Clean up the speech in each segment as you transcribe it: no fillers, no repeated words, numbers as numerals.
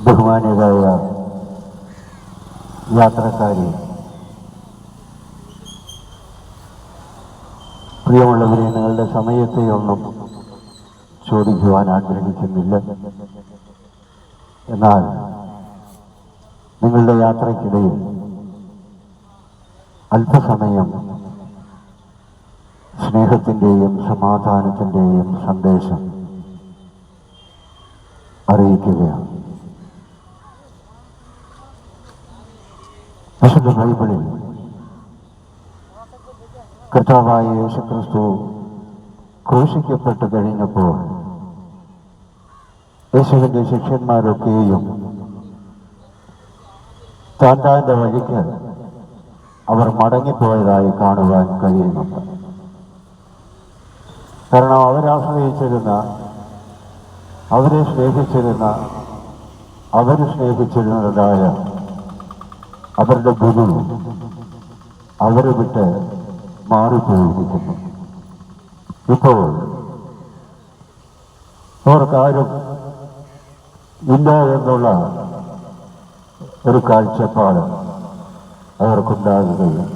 ബഹുമാനിയായ യാത്രക്കാരെ, പ്രിയമുള്ളവരെ, നിങ്ങളുടെ സമയത്തെയൊന്നും ചോദിക്കുവാൻ ആഗ്രഹിക്കുന്നില്ല. എന്നാൽ നിങ്ങളുടെ യാത്രയ്ക്കിടയിൽ അല്പസമയം സ്നേഹത്തിൻ്റെയും സമാധാനത്തിൻ്റെയും സന്ദേശം അറിയിക്കുകയാണ്. വിശുദ്ധ ബൈബിളിൽ കർത്താവായ യേശുക്രിസ്തു ക്രൂശിക്കപ്പെട്ട് കഴിഞ്ഞപ്പോൾ യേശുവിൻ്റെ ശിഷ്യന്മാരൊക്കെയും താൻ്റെ വഴിക്ക് അവർ മടങ്ങിപ്പോയതായി കാണുവാൻ കഴിയുന്നുണ്ട്. കാരണം അവരാശ്രയിച്ചിരുന്ന, അവരെ സ്നേഹിച്ചിരുന്ന, അവർ സ്നേഹിച്ചിരുന്നതായ അവരുടെ ഗുരു അവരെ വിട്ട് മാറിപ്പോയിരിക്കുന്നു. ഇപ്പോൾ അവർക്കാരും ഇല്ല എന്നുള്ള ഒരു കാഴ്ചപ്പാട് അവർക്കുണ്ടാകുകയും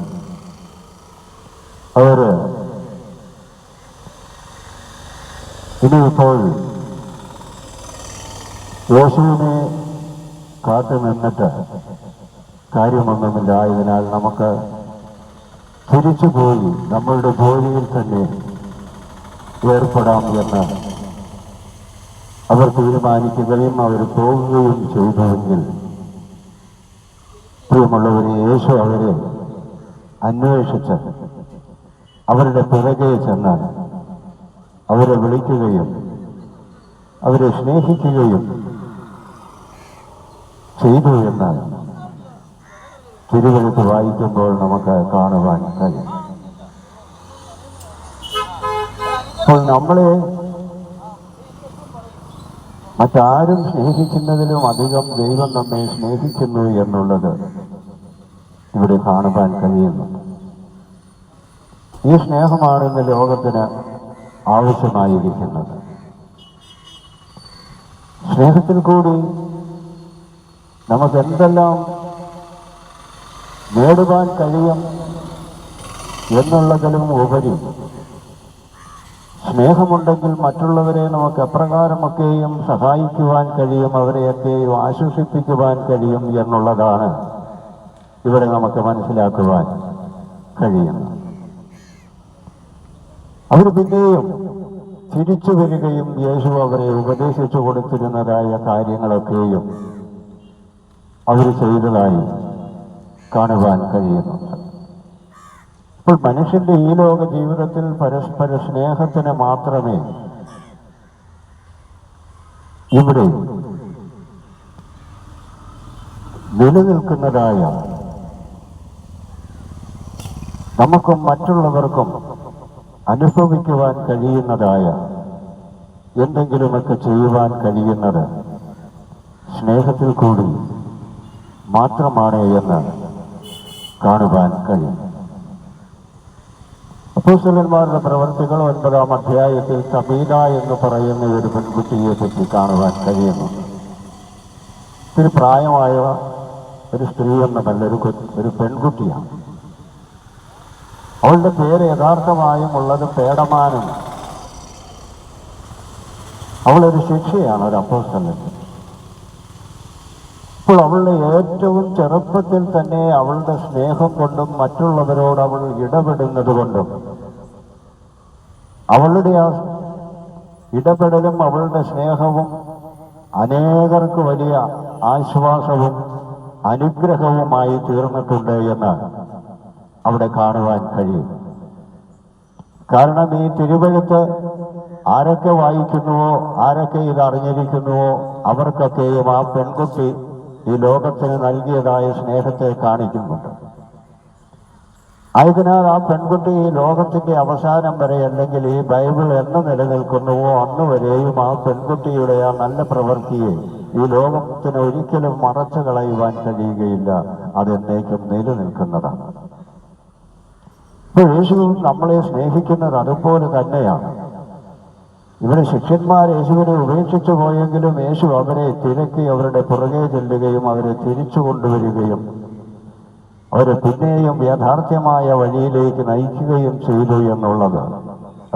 ഇനിയിപ്പോൾ യേശുവിനെ കാത്തു നിന്നിട്ട് കാര്യമൊന്നുമില്ലായതിനാൽ നമുക്ക് തിരിച്ചുപോയി നമ്മളുടെ ജോലിയിൽ തന്നെ ഏർപ്പെടാം എന്ന് അവർ തീരുമാനിക്കുകയും അവർ പോകുകയും ചെയ്തുവെങ്കിൽ, പ്രിയമുള്ളവരെ, യേശു അവരെ അന്വേഷിച്ച് അവരുടെ പിറകെ ചെന്ന് അവരെ വിളിക്കുകയും അവരെ സ്നേഹിക്കുകയും ചെയ്തു എന്ന് തിരുവെഴുത്ത് വായിക്കുമ്പോൾ നമുക്ക് കാണുവാൻ കഴിയും. അപ്പോൾ നമ്മളെ മറ്റാരും സ്നേഹിക്കുന്നതിലും അധികം ദൈവം നമ്മെ സ്നേഹിക്കുന്നു എന്നുള്ളത് ഇവിടെ കാണുവാൻ കഴിയുന്നു. ഈ സ്നേഹമാണ് ഇന്ന് ലോകത്തിന് ആവശ്യമായിരിക്കുന്നത്. സ്നേഹത്തിൽ കൂടി നമുക്ക് എന്തെല്ലാം നേടുവാൻ കഴിയും എന്നുള്ളതിലും ഉപരി, സ്നേഹമുണ്ടെങ്കിൽ മറ്റുള്ളവരെ നമുക്ക് എപ്രകാരമൊക്കെയും സഹായിക്കുവാൻ കഴിയും, അവരെയൊക്കെയും ആശ്വസിപ്പിക്കുവാൻ കഴിയും എന്നുള്ളതാണ് ഇവിടെ നമുക്ക് മനസ്സിലാക്കുവാൻ കഴിയുന്നത്. അവർ പിന്നെയും തിരിച്ചു വരികയും യേശു അവരെ ഉപദേശിച്ചു കൊടുത്തിരുന്നതായ കാര്യങ്ങളൊക്കെയും അവർ ചെയ്തതായി കാണുവാൻ കഴിയുന്നുണ്ട്. അപ്പോൾ മനുഷ്യന്റെ ഈ ലോക ജീവിതത്തിൽ പരസ്പര സ്നേഹത്തിന് മാത്രമേ ഇവിടെ നിലനിൽക്കുന്നതായ, നമുക്കും മറ്റുള്ളവർക്കും അനുഭവിക്കുവാൻ കഴിയുന്നതായ എന്തെങ്കിലുമൊക്കെ ചെയ്യുവാൻ കഴിയുന്നത് സ്നേഹത്തിൽ കൂടി മാത്രമാണ് എന്ന് കാണുവാൻ കഴിയും. അപ്പോസ്തലന്മാരുടെ പ്രവർത്തികൾ 9-ാം അധ്യായത്തിൽ തബീത എന്ന് പറയുന്ന ഒരു പെൺകുട്ടിയെ പറ്റി കാണുവാൻ കഴിയുന്നു. ഒരു പ്രായമായ ഒരു സ്ത്രീ എന്നല്ല, ഒരു പെൺകുട്ടിയാണ്. അവളുടെ പേര് യഥാർത്ഥമായും ഉള്ളത് പേടമാനം. അവളൊരു ശിക്ഷയാണ്, ഒരു അപ്പോസ്തലൻ. അപ്പോൾ അവളുടെ ഏറ്റവും ചെറുപ്പത്തിൽ തന്നെ അവളുടെ സ്നേഹം കൊണ്ടും മറ്റുള്ളവരോട് അവൾ ഇടപെടുന്നത് കൊണ്ടും, അവളുടെ ആ ഇടപെടലും അവളുടെ സ്നേഹവും അനേകർക്ക് വലിയ ആശ്വാസവും അനുഗ്രഹവുമായി തീർന്നിട്ടുണ്ട് എന്ന് അവിടെ കാണുവാൻ കഴിയും. കാരണം ഈ തിരുവെഴുത്ത് ആരൊക്കെ വായിക്കുന്നുവോ, ആരൊക്കെ ഇത് അറിഞ്ഞിരിക്കുന്നുവോ, അവർക്കൊക്കെയും ആ പെൺകുട്ടി ഈ ലോകത്തിന് നൽകിയതായ സ്നേഹത്തെ കാണിക്കുന്നുണ്ട്. ആയതിനാൽ ആ പെൺകുട്ടി ഈ ലോകത്തിന്റെ അവസാനം വരെ, അല്ലെങ്കിൽ ഈ ബൈബിൾ എന്ന് നിലനിൽക്കുന്നുവോ അന്ന് വരെയും ആ പെൺകുട്ടിയുടെ ആ നല്ല പ്രവൃത്തിയെ ഈ ലോകത്തിന് ഒരിക്കലും മറച്ചു കളയുവാൻ കഴിയുകയില്ല. അതെന്നേക്കും നിലനിൽക്കുന്നതാണ്. ഇപ്പോൾ യേശു നമ്മളെ സ്നേഹിക്കുന്നത് അതുപോലെ തന്നെയാണ്. ഇവിടെ ശിഷ്യന്മാർ യേശുവിനെ ഉപേക്ഷിച്ചു പോയെങ്കിലും യേശു അവരെ തിരക്കി അവരുടെ പുറകെ ചെല്ലുകയും അവരെ തിരിച്ചു കൊണ്ടുവരികയും അവരെ പിന്നെയും യാഥാർത്ഥ്യമായ വഴിയിലേക്ക് നയിക്കുകയും ചെയ്തു എന്നുള്ളത്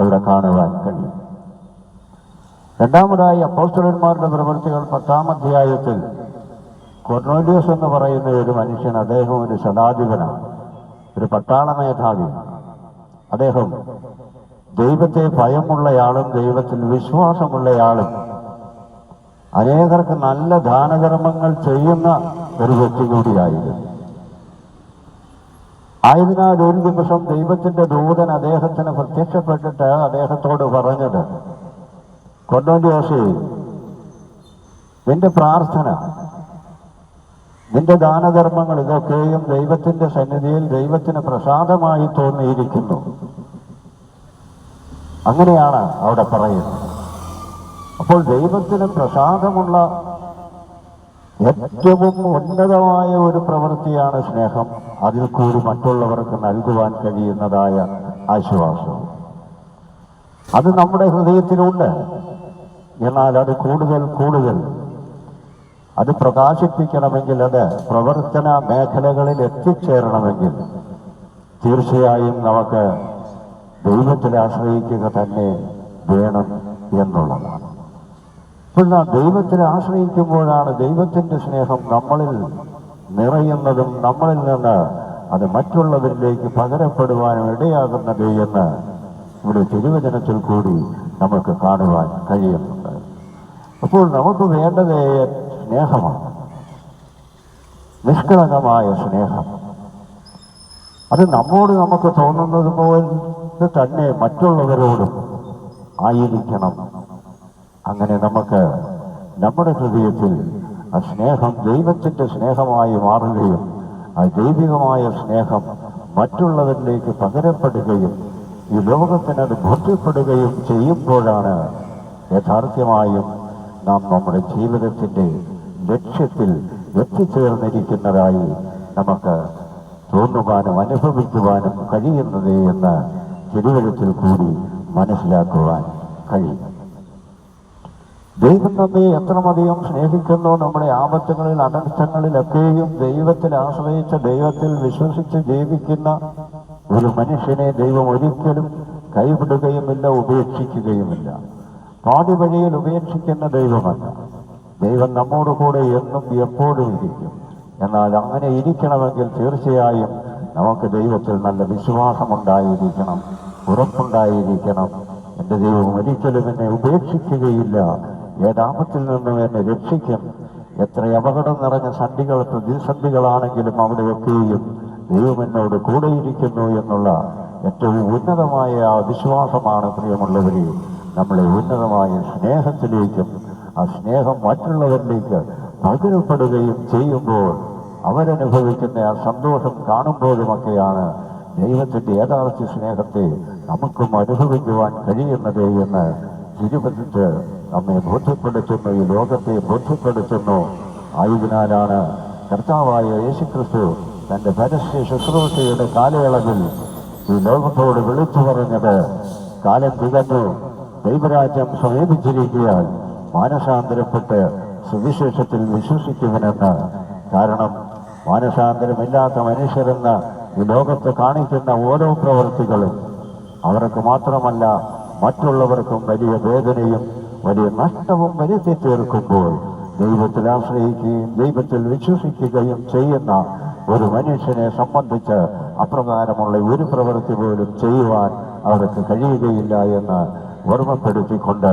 അവിടെ കാണുവാൻ കഴിയും. രണ്ടാമതായി അപ്പോസ്തലന്മാരുടെ പ്രവൃത്തികൾ 10-ാം അധ്യായത്തിൽ കൊർന്നേലിയോസ് എന്ന് പറയുന്ന ഒരു മനുഷ്യൻ, അദ്ദേഹം ഒരു ശതാധിപനാണ്, ഒരു പട്ടാള മേധാവി. അദ്ദേഹം ദൈവത്തെ ഭയമുള്ളയാളും ദൈവത്തിൽ വിശ്വാസമുള്ളയാളും അനേകർക്ക് നല്ല ദാനധർമ്മങ്ങൾ ചെയ്യുന്ന ഒരു വ്യക്തി കൂടിയായിരുന്നു. ആയതിനാൽ ഒരു ദിവസം ദൈവത്തിന്റെ ദൂതൻ അദ്ദേഹത്തിന് പ്രത്യക്ഷപ്പെട്ടിട്ട് അദ്ദേഹത്തോട് പറഞ്ഞത്, കൊർന്നേലിയോസേ, നിന്റെ പ്രാർത്ഥന, നിന്റെ ദാനധർമ്മങ്ങൾ ഇതൊക്കെയും ദൈവത്തിന്റെ സന്നിധിയിൽ ദൈവത്തിന് പ്രസാദമായി തോന്നിയിരിക്കുന്നു. അങ്ങനെയാണ് അവിടെ പറയുന്നത്. അപ്പോൾ ദൈവത്തിന് പ്രസാദമുള്ള ഏറ്റവും ഉന്നതമായ ഒരു പ്രവൃത്തിയാണ് സ്നേഹം. അതിൽ കൂടി മറ്റുള്ളവർക്ക് നൽകുവാൻ കഴിയുന്നതായ ആശ്വാസം അത് നമ്മുടെ ഹൃദയത്തിലുണ്ട്. എന്നാൽ അത് കൂടുതൽ അത് പ്രകാശിപ്പിക്കണമെങ്കിൽ, അത് പ്രവർത്തന മേഖലകളിൽ എത്തിച്ചേരണമെങ്കിൽ തീർച്ചയായും നമുക്ക് ദൈവത്തിൽ ആശ്രയിക്കുക തന്നെ വേണം എന്നുള്ളതാണ്. അപ്പോൾ നാം ദൈവത്തിൽ ആശ്രയിക്കുമ്പോഴാണ് ദൈവത്തിൻ്റെ സ്നേഹം നമ്മളിൽ നിറയുന്നതും നമ്മളിൽ നിന്ന് അത് മറ്റുള്ളവരിലേക്ക് പകരപ്പെടുവാനും ഇടയാകുന്നത് എന്ന് ഇവിടെ തിരുവചനത്തിൽ കൂടി നമുക്ക് കാണുവാൻ കഴിയുന്നുണ്ട്. അപ്പോൾ നമുക്ക് വേണ്ടത് സ്നേഹമാണ്, നിഷ്കളങ്കമായ സ്നേഹം. അത് നമ്മോട് നമുക്ക് തോന്നുന്നത് പോലെ തന്നെ മറ്റുള്ളവരോടും ആയിരിക്കണം. അങ്ങനെ നമുക്ക് നമ്മുടെ ഹൃദയത്തിൽ ആ സ്നേഹം ദൈവത്തിൻ്റെ സ്നേഹമായി മാറുകയും ആ ദൈവികമായ സ്നേഹം മറ്റുള്ളവരിലേക്ക് പകരപ്പെടുകയും ഈ ലോകത്തിനത് ബോധ്യപ്പെടുകയും ചെയ്യുമ്പോഴാണ് യഥാർത്ഥമായും നാം നമ്മുടെ ജീവിതത്തിൻ്റെ ലക്ഷ്യത്തിൽ എത്തിച്ചേർന്നിരിക്കുന്നതായി നമുക്ക് തോന്നുവാനും അനുഭവിക്കുവാനും കഴിയുന്നത് എന്ന് തിരുവചനത്തിൽ കൂടി മനസ്സിലാക്കുവാൻ കഴിയും. ദൈവം നമ്മെ എത്രമധികം സ്നേഹിക്കുന്നു. നമ്മുടെ ആപത്തുകളിൽ അനർത്ഥങ്ങളിലൊക്കെയും ദൈവത്തിൽ ആശ്രയിച്ച, ദൈവത്തിൽ വിശ്വസിച്ച് ജീവിക്കുന്ന ഒരു മനുഷ്യനെ ദൈവം ഒരിക്കലും കൈവിടുകയുമില്ല, ഉപേക്ഷിക്കുകയുമില്ല. പാതി വഴിയിൽ ഉപേക്ഷിക്കുന്ന ദൈവമല്ല. ദൈവം നമ്മോട് കൂടെ എന്നും എപ്പോഴും ഇരിക്കും. എന്നാൽ അങ്ങനെ ഇരിക്കണമെങ്കിൽ തീർച്ചയായും നമുക്ക് ദൈവത്തിൽ നല്ല വിശ്വാസമുണ്ടായിരിക്കണം, ഉറപ്പുണ്ടായിരിക്കണം. എൻ്റെ ദൈവം ഒരിക്കലും എന്നെ ഉപേക്ഷിക്കുകയില്ല, ഏതാപത്തിൽ നിന്നും എന്നെ രക്ഷിക്കും. എത്ര അപകടം നിറഞ്ഞ പ്രതിസന്ധികളാണെങ്കിലും അവിടെയൊക്കെയും ദൈവം എന്നോട് കൂടെയിരിക്കുന്നു എന്നുള്ള ഏറ്റവും ഉന്നതമായ വിശ്വാസമാണ് പ്രിയമുള്ളവരെ നമ്മളെ ഉന്നതമായ സ്നേഹത്തിലേക്കും ആ സ്നേഹം മറ്റുള്ളവരിലേക്ക് പകരപ്പെടുകയും ചെയ്യുമ്പോൾ അവരനുഭവിക്കുന്ന ആ സന്തോഷം കാണുമ്പോഴുമൊക്കെയാണ് ദൈവത്തിൻ്റെ യഥാർത്ഥ സ്നേഹത്തെ നമുക്കും അനുഭവിക്കുവാൻ കഴിയുന്നത് എന്ന് തിരുവചനത്തിൽ നമ്മെ ബോധ്യപ്പെടുത്തുന്നു, ഈ ലോകത്തെ ബോധ്യപ്പെടുത്തുന്നു. ആയതിനാലാണ് കർത്താവായ യേശുക്രിസ്തു തൻ്റെ പരസ്യ ശുശ്രൂഷയുടെ കാലയളവിൽ ഈ ലോകത്തോട് വിളിച്ചു പറഞ്ഞത്, കാലം തികഞ്ഞു, ദൈവരാജ്യം സമീപിച്ചിരിക്കുകയാൽ മാനസാന്തരപ്പെട്ട് സുവിശേഷത്തിൽ വിശ്വസിക്കുമെന്ന്. കാരണം മാനസാന്തരമില്ലാത്ത മനുഷ്യരെന്ന് ഈ ലോകത്ത് കാണിക്കുന്ന ഓരോ പ്രവൃത്തികളും അവർക്ക് മാത്രമല്ല മറ്റുള്ളവർക്കും വലിയ വേദനയും വലിയ നഷ്ടവും വരുത്തി തീർക്കുമ്പോൾ ദൈവത്തിൽ ആശ്രയിക്കുകയും ദൈവത്തിൽ വിശ്വസിക്കുകയും ചെയ്യുന്ന ഒരു മനുഷ്യനെ സംബന്ധിച്ച് അപ്രകാരമുള്ള ഒരു പ്രവൃത്തി പോലും ചെയ്യുവാൻ അവർക്ക് കഴിയുകയില്ല എന്ന് ഓർമ്മപ്പെടുത്തിക്കൊണ്ട്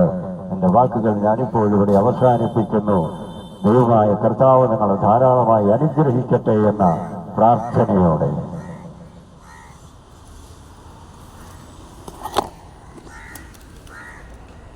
എൻ്റെ വാക്കുകൾ ഞാനിപ്പോൾ ഇവിടെ അവസാനിപ്പിക്കുന്നു. ദൈവമായ കർത്താവ് നിങ്ങളെ ധാരാളമായി അനുഗ്രഹിക്കട്ടെ എന്ന പ്രാർത്ഥനയോടെ.